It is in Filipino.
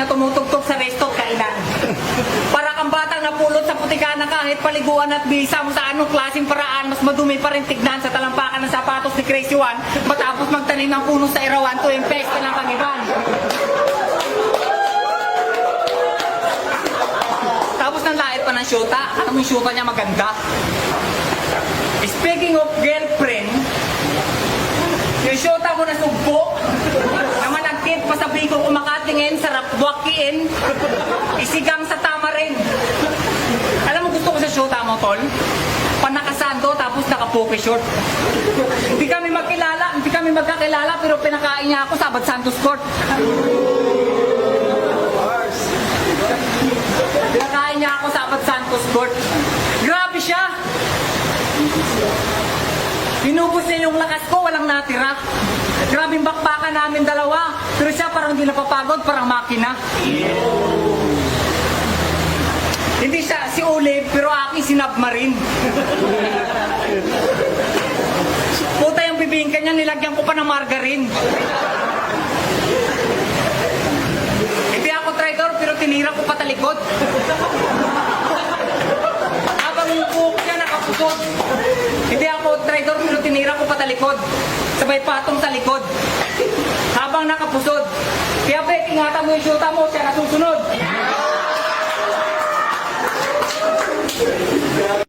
na tumutugtog sa resto at kainan. Para kang batang napulot sa putika na kahit paliguan at bisa mo sa anong klaseng paraan, mas madumi pa rin tignan sa talampakan ng sapatos ni Crazy One matapos magtanim ng puno sa Erawan tuwing peste ng Kagiban. Tapos nang lait pa ng syuta, alam mo yung syuta niya maganda. Speaking of girlfriend, yung syuta ko na sugpo, na managkit, pasabi ko kumakatingin, sarap buwakiin, isigang sa tama rin. Alam mo gusto ko sa syuta mo, tol? Panakasando tapos naka-poke short. Hindi kami magkakilala, pero pinakain niya ako sa Abad Santos Court. Pinakain niya ako sa Abad Santos Court. Grabe siya! Inubos niya yung lakas ko, walang natira. Grabing bakbakan namin dalawa. Pero siya parang hindi napapagod, parang makina. Hindi siya si Olive, pero aking si Submarine. Puta yung bibingka niya, nilagyan ko pa ng margarine. Hindi ako traitor, pero tinira ko patalikod. Habang yung cook niya nakapusod. Hindi ako traitor, pero tinira ko patalikod. Sabay patong sa likod. Habang nakapusod. Kaya bet, ingatan mo yung syuta mo, siya nasusunod.